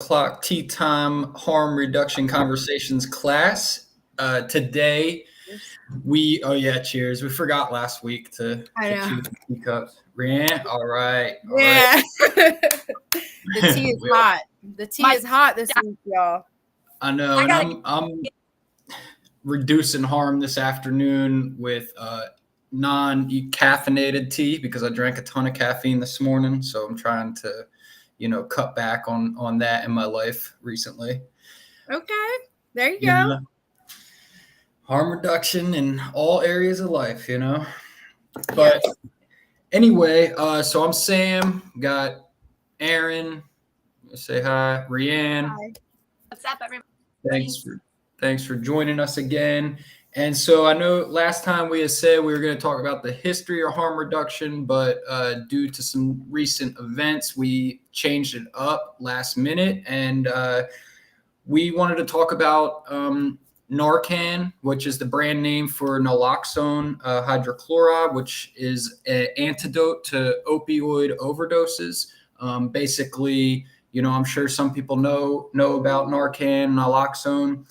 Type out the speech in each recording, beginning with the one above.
O'clock tea time harm reduction conversations class. Today oh yeah, cheers. We forgot last week I to know. choose the teacups. Rianne, all right. Yeah. The tea is We- hot. The tea is hot this week, y'all. I know, and I'm reducing harm this afternoon with non-caffeinated tea because I drank a ton of caffeine this morning. So I'm trying to, cut back on that in my life recently. Okay. There you You go. know, harm reduction in all areas of life, But anyway, so I'm Sam. Got Aaron. Say hi, Rianne. Hi. What's up, everybody? Thanks for joining us again. And so I know last time we had said we were going to talk about the history of harm reduction, but due to some recent events, we changed it up last minute, and we wanted to talk about Narcan, which is the brand name for naloxone hydrochloride, which is an antidote to opioid overdoses. Basically, I'm sure some people know about Narcan, naloxone.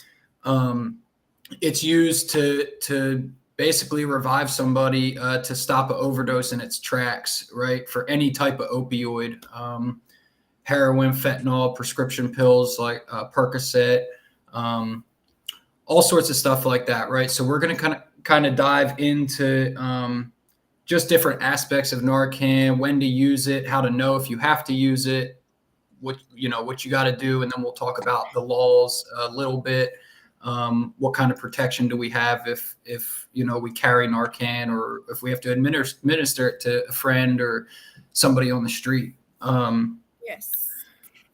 It's used to basically revive somebody to stop an overdose in its tracks, right? For any type of opioid. Heroin, fentanyl, prescription pills like Percocet, all sorts of stuff like that, right? So we're going to kind of dive into just different aspects of Narcan, when to use it, how to know if you have to use it, what you got to do, and then we'll talk about the laws a little bit. What kind of protection do we have if we carry Narcan, or if we have to administer it to a friend or somebody on the street? Yes.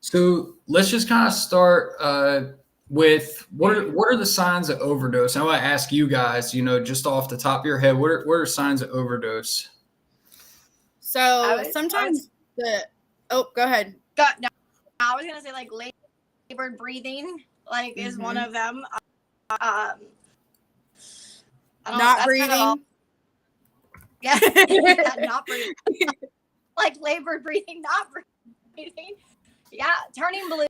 So let's just kind of start with what are the signs of overdose? I want to ask you guys, just off the top of your head, what are signs of overdose? So sometimes go ahead. No, I was gonna say like labored breathing, is one of them. Not breathing. Yeah, not breathing. Like labored breathing, not breathing. Yeah, turning blue.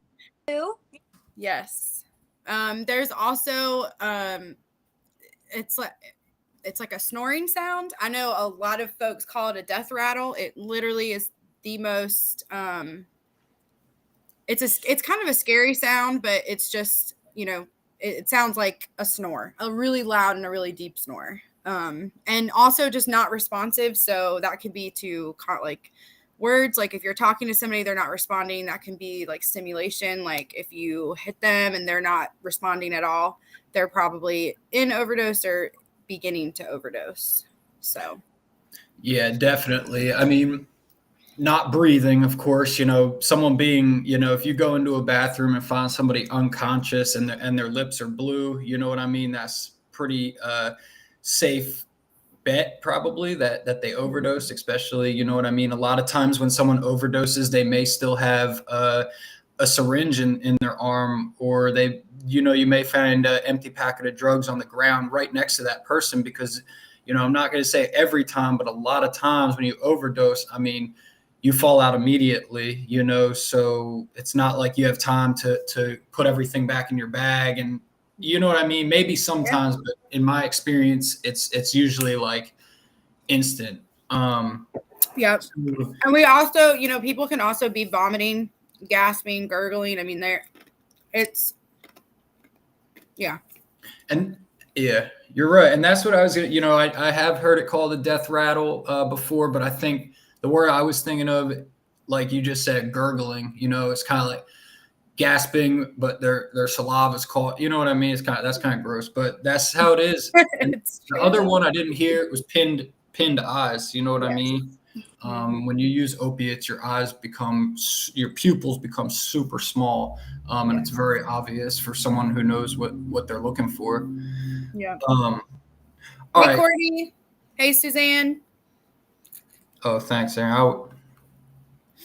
Yes. There's also it's like a snoring sound. I know a lot of folks call it a death rattle. It literally is the most it's kind of a scary sound, but it's just, it sounds like a snore, a really loud and a really deep snore. And also just not responsive. So that could be to like words, like if you're talking to somebody, they're not responding, that can be like stimulation. Like if you hit them and they're not responding at all, they're probably in overdose or beginning to overdose. So yeah, definitely. I mean, not breathing, of course, someone being, if you go into a bathroom and find somebody unconscious and their lips are blue, you know what I mean? That's pretty safe bet probably that they overdosed, especially, you know what I mean? A lot of times when someone overdoses, they may still have a syringe in their arm, or you may find an empty packet of drugs on the ground right next to that person, because, I'm not going to say every time, but a lot of times when you overdose, I mean, you fall out immediately, so it's not like you have time to put everything back in your bag, and you know what I mean? Maybe sometimes, but in my experience, it's usually like instant. Yep. And we also, people can also be vomiting, gasping, gurgling. I mean, And yeah, you're right. And that's what I was, I have heard it called a death rattle before, but I think the word I was thinking of, like you just said, gurgling, it's kind of like gasping, but their saliva is caught. You know what I mean? That's kind of gross, but that's how it is. And the other one I didn't hear, it was pinned eyes. You know what I mean? When you use opiates, your pupils become super small, and it's very obvious for someone who knows what they're looking for. Yeah. All hey, right. Courtney. Hey, Suzanne. Oh, thanks, Aaron.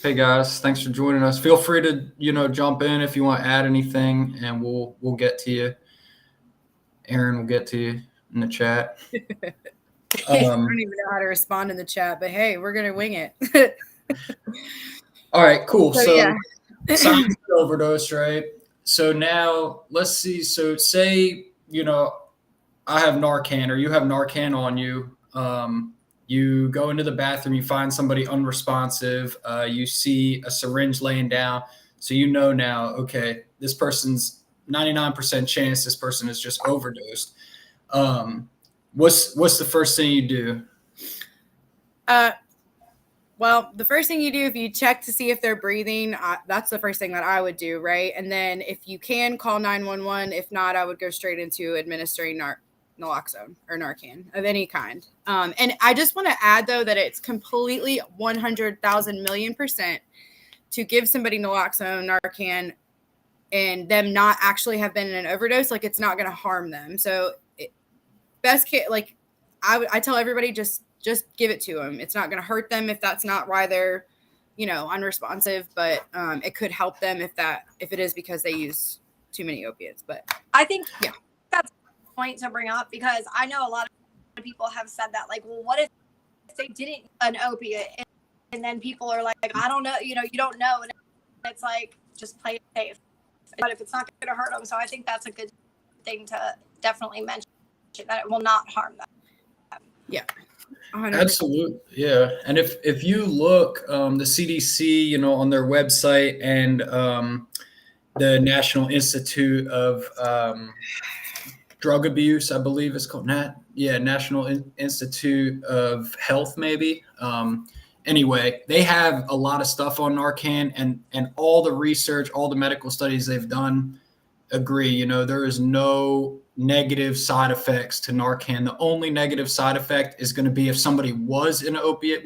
Hey guys, thanks for joining us. Feel free to jump in if you want to add anything, and we'll get to you. Aaron will get to you in the chat. I don't even know how to respond in the chat, but hey, we're gonna wing it. All right, cool. So Science overdose, right? So now let's see. So say, I have Narcan or you have Narcan on you. You go into the bathroom, you find somebody unresponsive, you see a syringe laying down. So now, okay, this person's 99% chance this person is just overdosed. What's the first thing you do? Well, the first thing you do, if you check to see if they're breathing, that's the first thing that I would do, right? And then if you can, call 911. If not, I would go straight into administering naloxone or Narcan of any kind. And I just want to add, though, that it's completely 100,000 million % to give somebody naloxone, Narcan, and them not actually have been in an overdose. Like, it's not going to harm them. So best case, like I tell everybody, just give it to them. It's not going to hurt them if that's not why they're, unresponsive, but it could help them if it is because they use too many opiates. But I think yeah, that's a point to bring up, because I know a lot of people have said that, like, well, what if they didn't an opiate, and then people are like, I don't know, you don't know, and it's like, just play it safe. But if it's not going to hurt them, so I think that's a good thing to definitely mention, that it will not harm them. Yeah. 100%. Absolutely. Yeah. And if you look, the CDC, on their website, and the National Institute of Drug Abuse, I believe it's called National Institute of Health, maybe. Anyway, they have a lot of stuff on Narcan, and all the research, all the medical studies they've done agree, there is no negative side effects to Narcan. The only negative side effect is going to be if somebody was in an opiate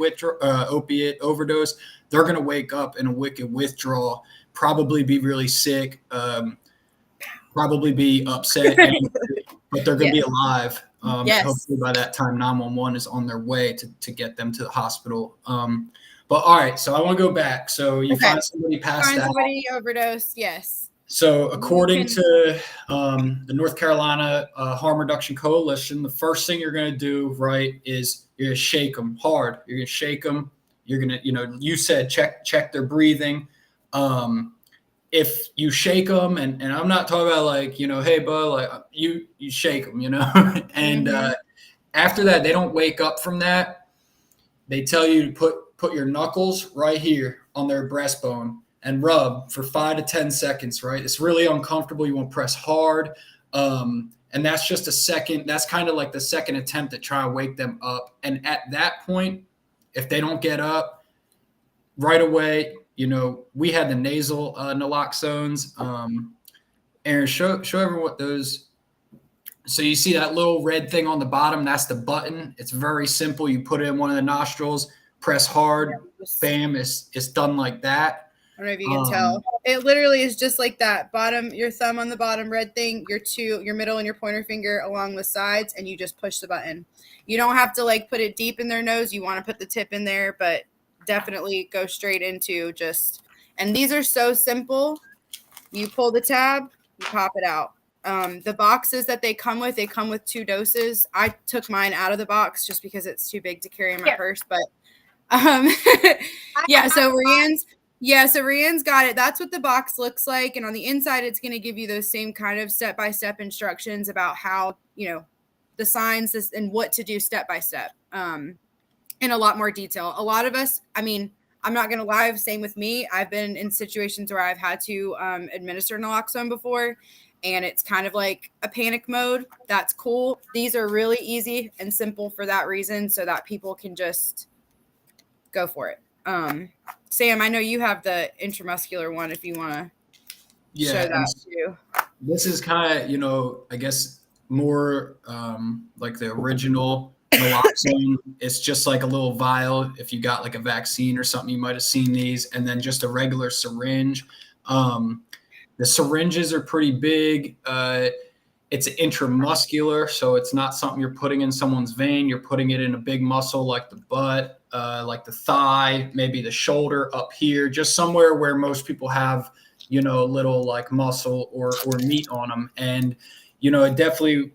overdose, they're going to wake up in a wicked withdrawal, probably be really sick, probably be upset, but they're going to be alive. Hopefully by that time, 911 is on their way to get them to the hospital. But all right, so I want to go back. So you find somebody passed out. Somebody overdose, yes. So according to the North Carolina Harm Reduction Coalition, the first thing you're going to do, right, is you're going to shake them hard. You're going to shake them. You're going to, you said check their breathing. If you shake them, and I'm not talking about like, hey, bud, like you shake them, and after that, they don't wake up from that. They tell you to put your knuckles right here on their breastbone and rub for 5 to 10 seconds, right? It's really uncomfortable. You want to press hard. And that's just a second. That's kind of like the second attempt to try and wake them up. And at that point, if they don't get up right away, we had the nasal naloxones. Aaron, show everyone what those. So you see that little red thing on the bottom? That's the button. It's very simple. You put it in one of the nostrils, press hard, bam, it's done like that. I don't know if you can tell. It literally is just like that. Bottom, your thumb on the bottom red thing, your middle and your pointer finger along the sides, and you just push the button. You don't have to like put it deep in their nose. You want to put the tip in there, but definitely go straight into and these are so simple. You pull the tab, you pop it out. The boxes that they come with 2 doses. I took mine out of the box just because it's too big to carry in my purse, but so Rianne's got it. That's what the box looks like. And on the inside, it's going to give you those same kind of step-by-step instructions about how, the signs and what to do step-by-step in a lot more detail. A lot of us, I'm not going to lie, same with me. I've been in situations where I've had to administer naloxone before, and it's kind of like a panic mode. That's cool. These are really easy and simple for that reason, so that people can just go for it. Sam, I know you have the intramuscular one if you want to show that too. This is kind of, I guess more like the original naloxone. It's just like a little vial. If you got like a vaccine or something, you might have seen these, and then just a regular syringe. The syringes are pretty big. It's intramuscular, so it's not something you're putting in someone's vein. You're putting it in a big muscle like the butt, like the thigh, maybe the shoulder up here, just somewhere where most people have, a little like muscle or meat on them. And, I definitely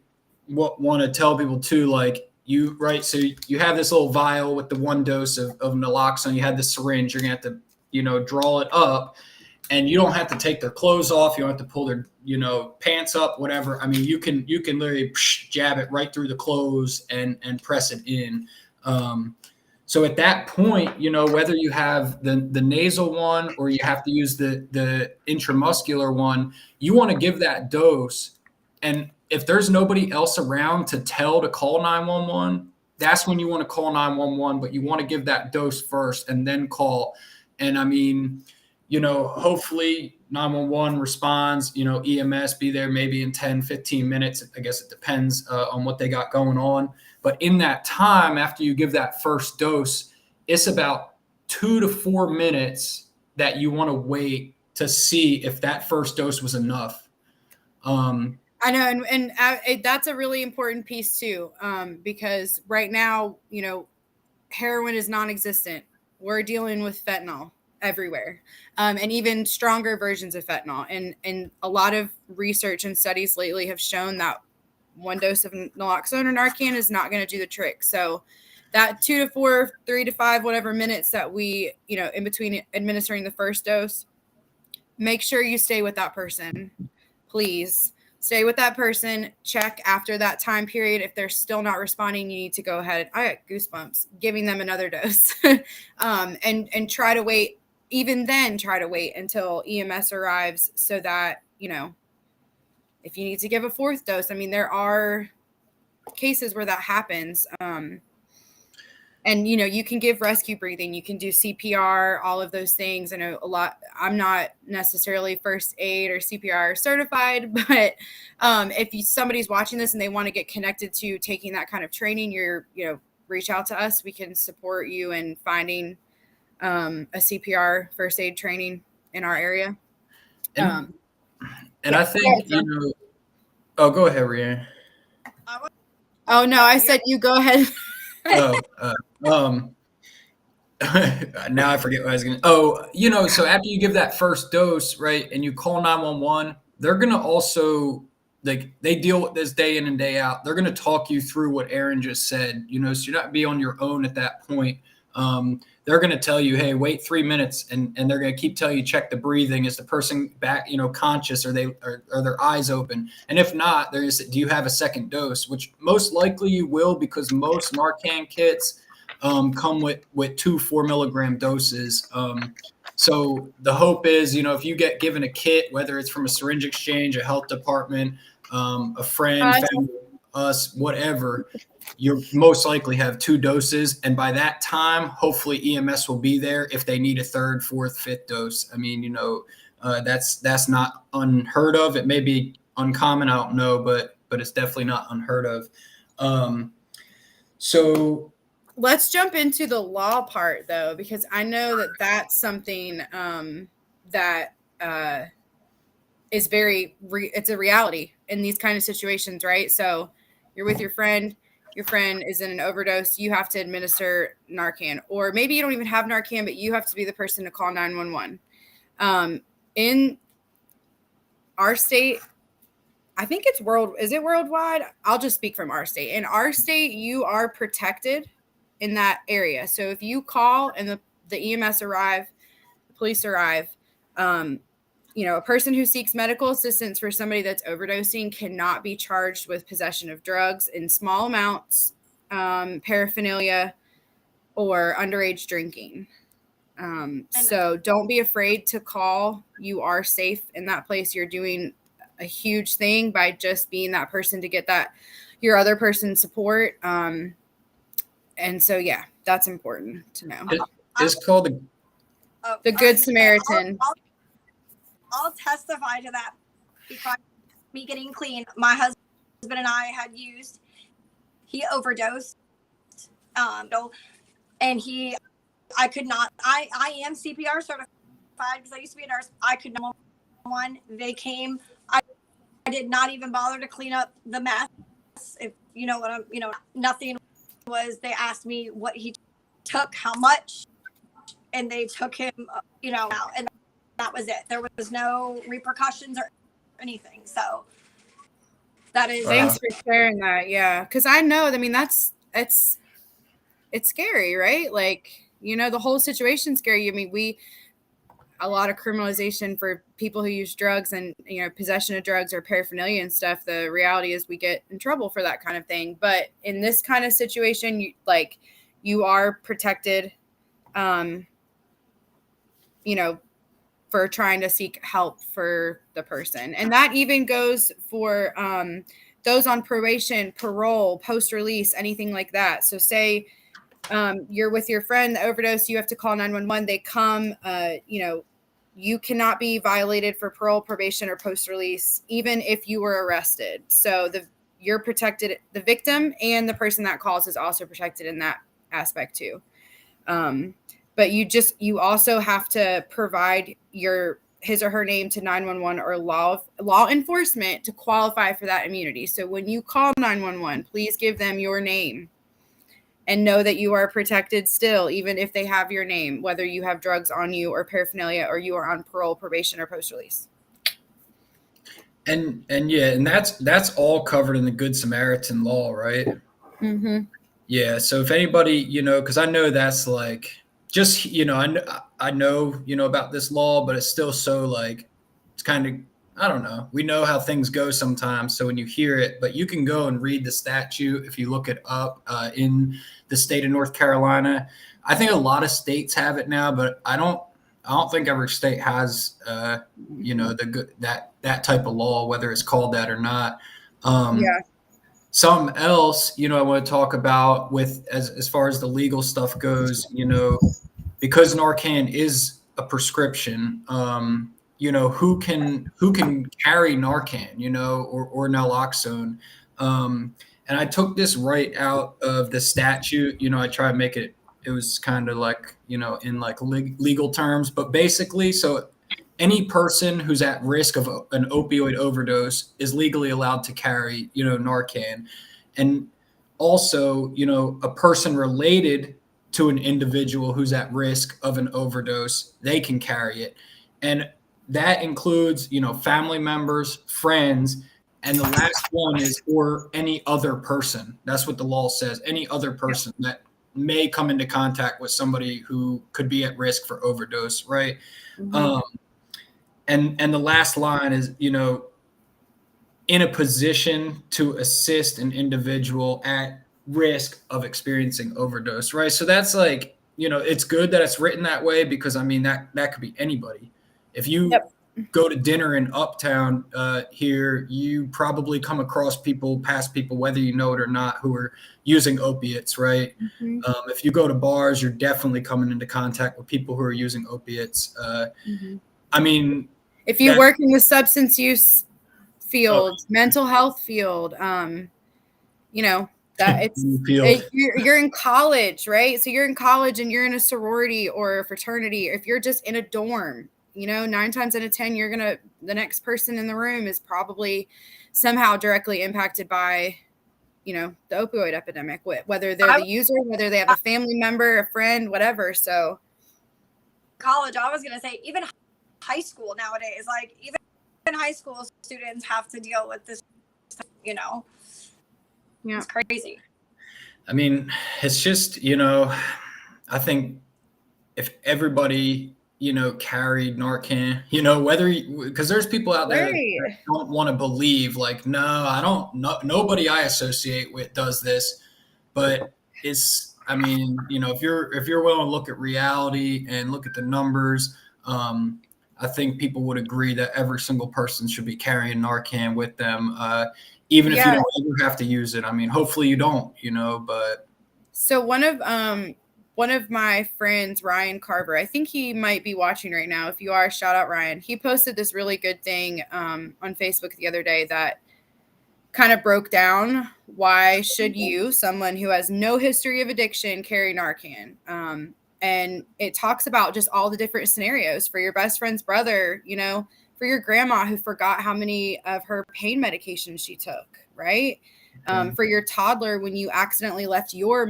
want to tell people too, like so you have this little vial with the 1 dose of naloxone. You have the syringe. You're going to have to, draw it up. and you don't have to take their clothes off. You don't have to pull their, pants up, whatever. I mean, you can literally jab it right through the clothes and press it in. So at that point, whether you have the nasal one or you have to use the intramuscular one, you want to give that dose. And if there's nobody else around to tell to call 911, that's when you want to call 911, but you want to give that dose first and then call. And I mean, hopefully 911 responds, EMS be there maybe in 10, 15 minutes. I guess it depends on what they got going on. But in that time, after you give that first dose, it's about 2 to 4 minutes that you want to wait to see if that first dose was enough. I know. And that's a really important piece too. Because right now, heroin is non-existent. We're dealing with fentanyl everywhere, and even stronger versions of fentanyl. And a lot of research and studies lately have shown that one dose of naloxone or Narcan is not going to do the trick. So that 2 to 4, 3 to 5, whatever minutes that we, in between administering the first dose, make sure you stay with that person. Please stay with that person. Check after that time period. If they're still not responding, you need to go ahead. I got goosebumps giving them another dose. And try to wait. Even then, try to wait until EMS arrives so that, if you need to give a fourth dose, I mean, there are cases where that happens. And, you can give rescue breathing, you can do CPR, all of those things. I know I'm not necessarily first aid or CPR certified, but if somebody's watching this and they want to get connected to taking that kind of training, reach out to us. We can support you in finding a CPR first aid training in our area. And I think, oh, go ahead, Rianne. Oh, no, I said you go ahead. Now I forget what I was going to. So after you give that first dose, right, and you call 911, they're going to also, like, they deal with this day in and day out. They're going to talk you through what Aaron just said, so you're not be on your own at that point. They're going to tell you, hey, wait 3 minutes, and they're going to keep telling you, check the breathing. Is the person back, conscious? Are their eyes open? And if not, do you have a second dose? Which most likely you will, because most Narcan kits come with 2 4-milligram doses. So the hope is, if you get given a kit, whether it's from a syringe exchange, a health department, a friend, family, us, whatever, you most likely have 2 doses. And by that time, hopefully EMS will be there if they need a 3rd, 4th, 5th dose. I mean, that's not unheard of. It may be uncommon, I don't know, but it's definitely not unheard of. So let's jump into the law part, though, because I know that that's something that is it's a reality in these kind of situations, right? So you're with your friend is in an overdose, you have to administer Narcan, or maybe you don't even have Narcan, but you have to be the person to call 911. In our state, I think is it worldwide? I'll just speak from our state. In our state, you are protected in that area. So if you call and the EMS arrive, the police arrive, a person who seeks medical assistance for somebody that's overdosing cannot be charged with possession of drugs in small amounts, paraphernalia, or underage drinking. So don't be afraid to call. You are safe in that place. You're doing a huge thing by just being that person to get your other person's support. And so, yeah, that's important to know. It's called the Good Samaritan. I'll testify to that because me getting clean, my husband and I had used, he overdosed, and I could not, I am CPR certified because I used to be a nurse. I could not, they came, I did not even bother to clean up the mess. If you know what nothing was, they asked me what he took, how much, and they took him, out, and that was it. There was no repercussions or anything. So that is. Thanks for sharing that. Yeah. Cause I know, I mean, it's scary, right? Like, the whole situation's scary. I mean, a lot of criminalization for people who use drugs and, you know, possession of drugs or paraphernalia and stuff. The reality is we get in trouble for that kind of thing. But in this kind of situation, you are protected, you know, for trying to seek help for the person. And that even goes for those on probation, parole, post-release, anything like that. So say you're with your friend, the overdose, you have to call 911. They come, you know, you cannot be violated for parole, probation, or post-release, even if you were arrested. So you're protected. The victim and the person that calls is also protected in that aspect too. But you also have to provide his or her name to 911 or law enforcement to qualify for that immunity. So when you call 911, please give them your name and know that you are protected still, even if they have your name, whether you have drugs on you or paraphernalia or you are on parole, probation, or post-release. And that's all covered in the Good Samaritan law, right? Mm-hmm. Yeah. So if anybody, you know, because I know that's like just, you know, I know, you know, about this law, but it's still so like it's kind of, I don't know. We know how things go sometimes. So when you hear it, but you can go and read the statute if you look it up in the state of North Carolina. I think a lot of states have it now, but I don't think every state has, you know, that type of law, whether it's called that or not. Yeah. Something else, you know, I want to talk about with as far as the legal stuff goes, you know, because Narcan is a prescription, you know, who can carry Narcan, you know, or Naloxone. And I took this right out of the statute, you know, I try to make it was kind of like, you know, in like legal terms, but basically, so any person who's at risk of an opioid overdose is legally allowed to carry, you know, Narcan. And also, you know, a person related to an individual who's at risk of an overdose, they can carry it. And that includes, you know, family members, friends, and the last one is or any other person. That's what the law says. Any other person that may come into contact with somebody who could be at risk for overdose, right? Mm-hmm. And the last line is, you know, in a position to assist an individual at risk of experiencing overdose, right? So that's like, you know, it's good that it's written that way because I mean that could be anybody. If you go to dinner in Uptown here, you probably come across past people, whether you know it or not, who are using opiates, right? Mm-hmm. If you go to bars, you're definitely coming into contact with people who are using opiates. Mm-hmm. I mean, if you work in the substance use field, mental health field, you know, that you're in college, right? So you're in college and you're in a sorority or a fraternity. If you're just in a dorm, you know, 9 times out of 10, the next person in the room is probably somehow directly impacted by, you know, the opioid epidemic, whether they're the user, whether they have a family member, a friend, whatever. So college, I was going to say, even high school nowadays, like even high school students have to deal with this, you know. Yeah, it's crazy. I mean, it's just, you know, I think if everybody, you know, carried Narcan, you know, because there's people out there that don't want to believe, like, no, I don't know, nobody I associate with does this, but I mean, you know, if you're willing to look at reality and look at the numbers, I think people would agree that every single person should be carrying Narcan with them, even if you don't ever have to use it. I mean, hopefully you don't, you know, but. So one of my friends, Ryan Carver, I think he might be watching right now. If you are, shout out Ryan. He posted this really good thing on Facebook the other day that kind of broke down why should you, someone who has no history of addiction, carry Narcan. And it talks about just all the different scenarios for your best friend's brother, you know, for your grandma who forgot how many of her pain medications she took, right? For your toddler when you accidentally left your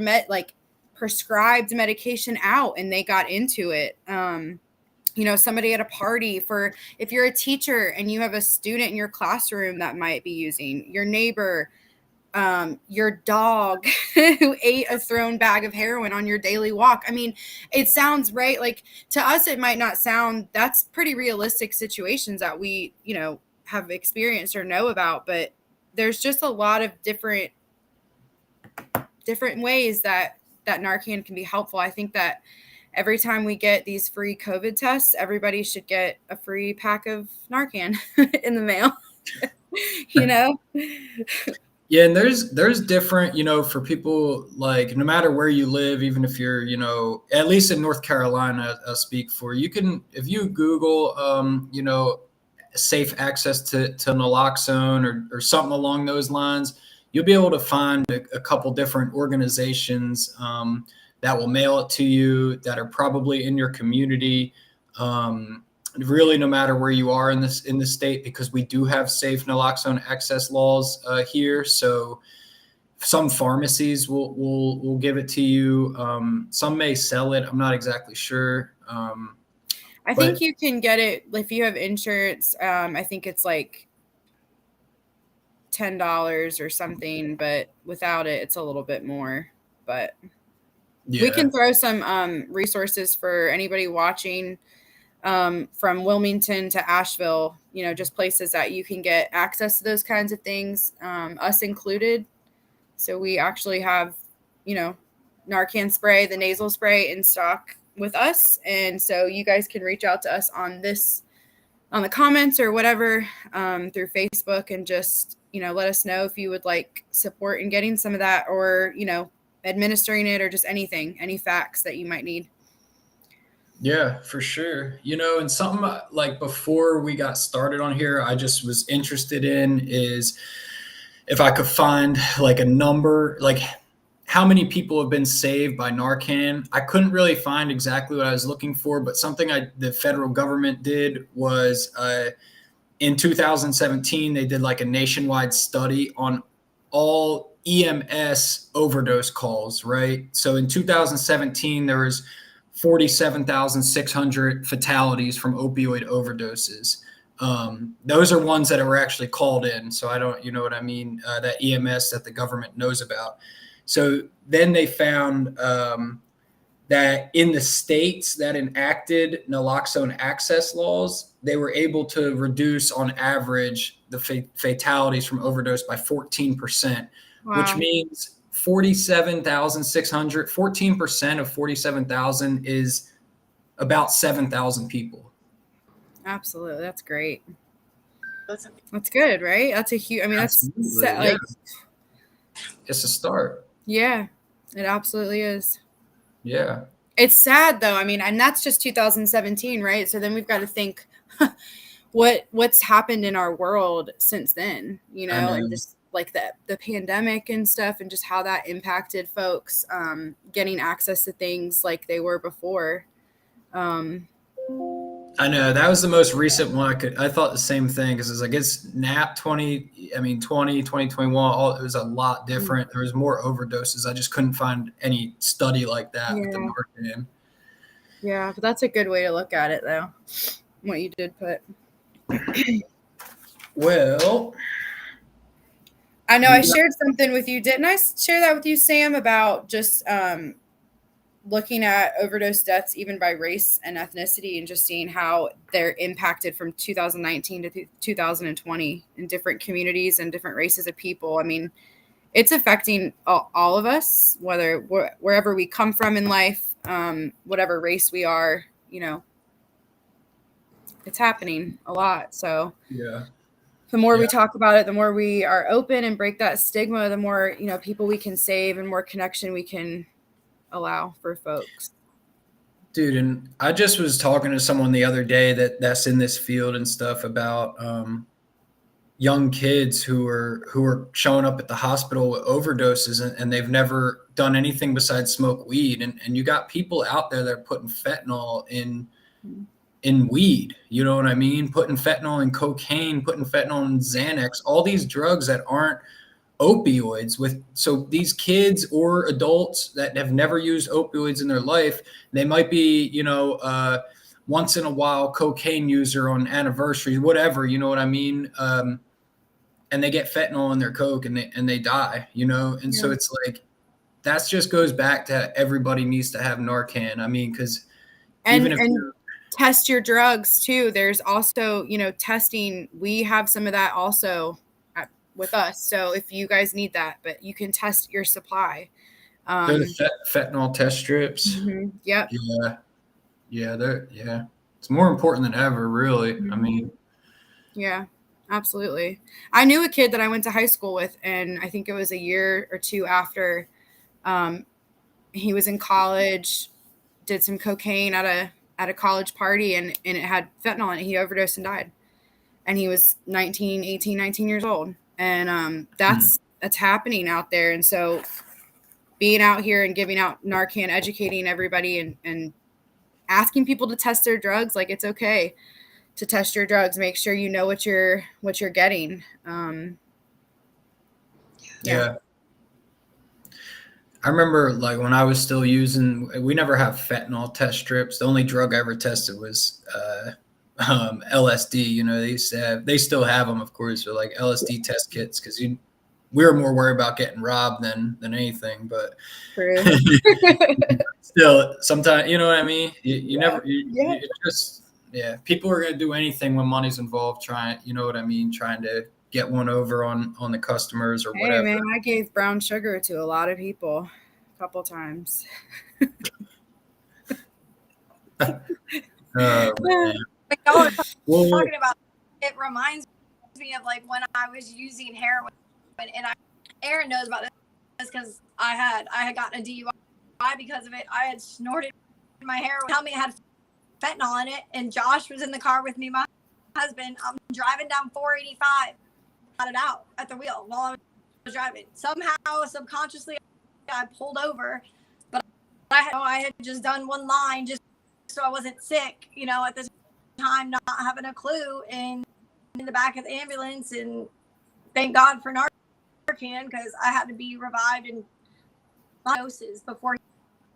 prescribed medication out and they got into it. You know, somebody at a party, for if you're a teacher and you have a student in your classroom that might be using, your neighbor, your dog who ate a thrown bag of heroin on your daily walk. I mean, it sounds right. Like to us, it might not sound, that's pretty realistic situations that we, have experienced or know about, but there's just a lot of different ways that Narcan can be helpful. I think that every time we get these free COVID tests, everybody should get a free pack of Narcan in the mail, Yeah, and there's different, for people, like, no matter where you live, even if you're, at least in North Carolina, I'll speak for, you can, if you Google, safe access to naloxone or something along those lines, you'll be able to find a couple different organizations that will mail it to you, that are probably in your community. Really, no matter where you are in the state, because we do have safe naloxone access laws here. So some pharmacies will give it to you. Some may sell it. I'm not exactly sure. I think you can get it if you have insurance. I think it's like $10 or something, but without it, it's a little bit more. But yeah, we can throw some resources for anybody watching, from Wilmington to Asheville, just places that you can get access to those kinds of things, us included. So we actually have, Narcan spray, the nasal spray, in stock with us. And so you guys can reach out to us on the comments or whatever, through Facebook, and just, let us know if you would like support in getting some of that, or, administering it, or just any facts that you might need. Yeah, for sure. And something like before we got started on here, I just was interested in is if I could find like a number, like how many people have been saved by Narcan. I couldn't really find exactly what I was looking for, but something the federal government did was in 2017, they did like a nationwide study on all EMS overdose calls, right? So in 2017, there was 47,600 fatalities from opioid overdoses. Those are ones that were actually called in. So I don't, you know what I mean? That EMS that the government knows about. So then they found that in the states that enacted naloxone access laws, they were able to reduce on average the fatalities from overdose by 14%, wow. Which means 47,600, 14% of 47,000 is about 7,000 people. Absolutely. That's great. That's good, right? That's a huge, that's like, it's a start. Yeah, it absolutely is. Yeah. It's sad though. And that's just 2017, right? So then we've got to think what's happened in our world since then, and just like the pandemic and stuff, and just how that impacted folks getting access to things like they were before. I know that was the most recent one. I thought the same thing, because it's like it's NAP 2021. It was a lot different. There was more overdoses. I just couldn't find any study like that with the Narcan. Yeah, but that's a good way to look at it, though. What you did put. Well, I know I shared something with you. Didn't I share that with you, Sam, about just looking at overdose deaths even by race and ethnicity, and just seeing how they're impacted from 2019 to 2020 in different communities and different races of people? It's affecting all of us, wherever we come from in life, whatever race we are, it's happening a lot. So yeah, the more we talk about it, the more we are open and break that stigma, the more, people we can save and more connection we can allow for folks. Dude, and I just was talking to someone the other day that's in this field and stuff about young kids who are showing up at the hospital with overdoses, and they've never done anything besides smoke weed. And you got people out there that are putting fentanyl in weed, you know what I mean? Putting fentanyl in cocaine, putting fentanyl in Xanax, all these drugs that aren't opioids. So these kids or adults that have never used opioids in their life, they might be, once in a while cocaine user on anniversaries, whatever, you know what I mean? and they get fentanyl in their Coke and they die, you know? And so it's like, that's just goes back to everybody needs to have Narcan. I mean, because even if and test your drugs too. There's also, you know, testing. We have some of that also with us. So if you guys need that, but you can test your supply. they're the fentanyl test strips. Mm-hmm. Yep. Yeah. It's more important than ever, really. Mm-hmm. I mean, yeah, absolutely. I knew a kid that I went to high school with, and I think it was a year or two after he was in college, did some cocaine at a college party, and it had fentanyl in it. He overdosed and died. And he was 19 years old. And that's happening out there. And so being out here and giving out Narcan, educating everybody and asking people to test their drugs, like it's okay to test your drugs. Make sure you know what you're getting. yeah. I remember like when I was still using, we never have fentanyl test strips. The only drug I ever tested was LSD. You know, they still have them, of course, or like LSD test kits, because we were more worried about getting robbed than anything. But still, sometimes, you know what I mean. You never. It just people are gonna do anything when money's involved. You know what I mean, trying to get one over on the customers or whatever. Hey man, I gave brown sugar to a lot of people a couple times. Man. Like y'all are talking about, it reminds me of like when I was using heroin, and Aaron knows about this because I had gotten a DUI because of it. I had snorted my heroin. Tell me it had fentanyl in it, and Josh was in the car with me, my husband. I'm driving down 485. Got it out at the wheel while I was driving. Somehow, subconsciously, I pulled over, but I had just done one line just so I wasn't sick, you know, at the time, not having a clue, and in the back of the ambulance. And thank God for Narcan, because I had to be revived in doses before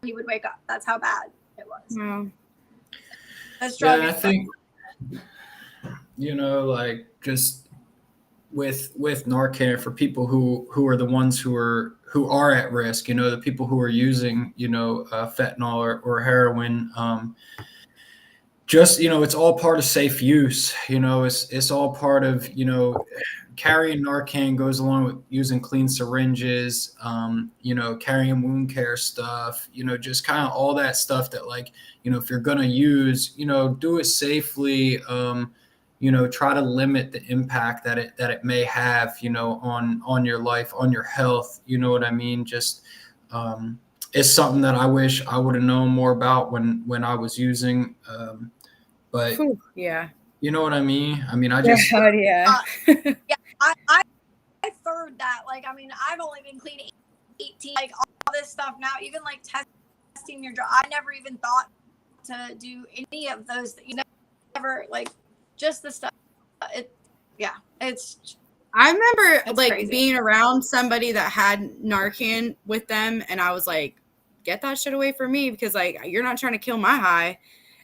he would wake up. That's how bad it was. Wow. I think, you know, like just with Narcan, for people who are the ones who are at risk, you know, the people who are using, you know, fentanyl or heroin, just, you know, it's all part of safe use. You know, it's all part of, you know, carrying Narcan goes along with using clean syringes, you know, carrying wound care stuff, you know, just kind of all that stuff that, like, you know, if you're going to use, you know, do it safely, you know, try to limit the impact that it may have, you know, on your life, on your health. You know what I mean? Just, it's something that I wish I would have known more about when I was using, but yeah, you know what I mean? I mean, I just, yeah. I heard that. Like, I mean, I've only been clean 18, like all this stuff now, even like testing your drug. I never even thought to do any of those. You never, like, just the stuff. It's. I remember like crazy. being around somebody that had Narcan with them, and I was like, get that shit away from me, because like you're not trying to kill my high.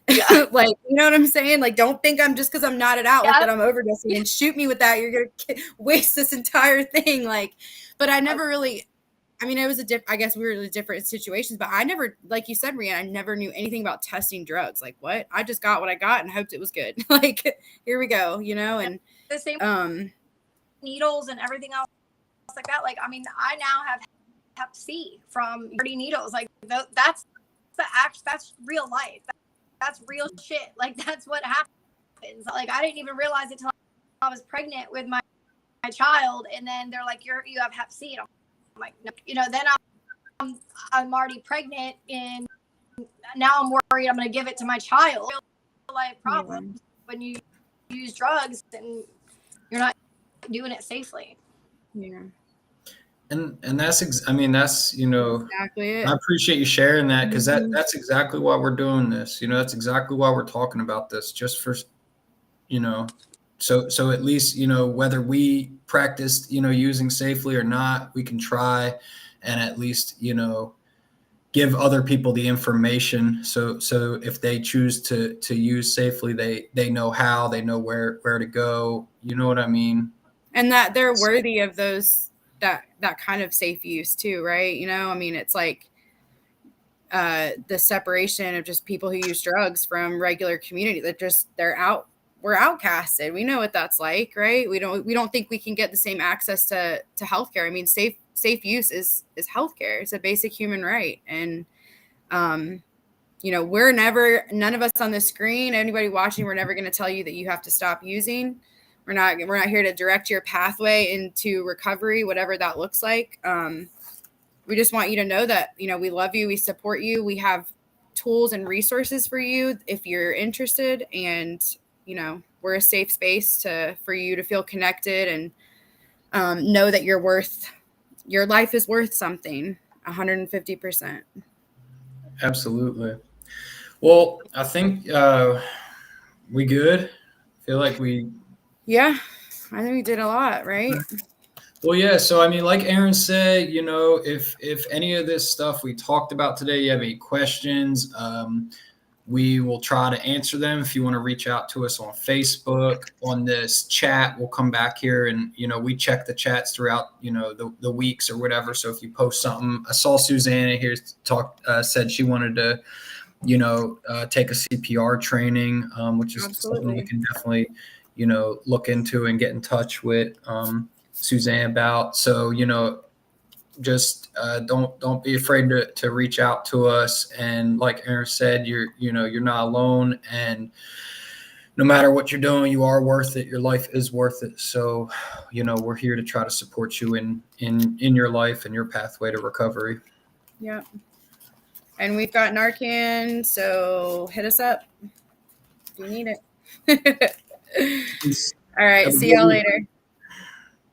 Yeah. Like, you know what I'm saying? Like, don't think I'm just because I'm knotted out like that I'm overdosing and shoot me with that. You're gonna waste this entire thing. Like, but I never really. I mean, it was I guess we were in different situations, but I never, like you said, Rianne, I never knew anything about testing drugs. Like, what? I just got what I got and hoped it was good. Like, here we go, you know, and the same needles and everything else like that. Like, I mean, I now have Hep C from 30 needles. Like, that's real life. That's real shit. Like, that's what happens. Like, I didn't even realize it till I was pregnant with my child, and then they're like, you have Hep C. And I'm like, no. You know, then I'm already pregnant, and now I'm worried I'm going to give it to my child. Real life problems when you use drugs and you're not doing it safely. Yeah. And that's, I mean, that's, you know, exactly it. I appreciate you sharing that, because that's exactly why we're doing this. You know, that's exactly why we're talking about this, just for, you know, so at least, you know, whether we practice, you know, using safely or not, we can try and at least, you know, give other people the information. So if they choose to use safely, they know how, they know where to go. You know what I mean? And that they're worthy of those, that kind of safe use too, right? You know, I mean, it's like the separation of just people who use drugs from regular community, that just we're outcasted. We know what that's like, right? We don't think we can get the same access to healthcare. I mean, safe use is healthcare. It's a basic human right. And you know, none of us on the screen, anybody watching, we're never going to tell you that you have to stop using. We're not here to direct your pathway into recovery, whatever that looks like. We just want you to know that, you know, we love you, we support you, we have tools and resources for you if you're interested, and you know, we're a safe space for you to feel connected and know that your life is worth something. 150%. Absolutely. Well, I think we good. Feel like we. Yeah, I think we did a lot, right? Well, yeah. So, I mean, like Aaron said, you know, if any of this stuff we talked about today, you have any questions, we will try to answer them. If you want to reach out to us on Facebook, on this chat, we'll come back here and, you know, we check the chats throughout, you know, the weeks or whatever. So if you post something, I saw Susanna here said she wanted to, you know, take a CPR training, which is something we can definitely, you know, look into and get in touch with Suzanne about. So, you know, just don't be afraid to reach out to us. And like Aaron said, you're not alone. And no matter what you're doing, you are worth it. Your life is worth it. So, you know, we're here to try to support you in your life and your pathway to recovery. Yeah. And we've got Narcan, so hit us up if you need it. All right. See y'all later.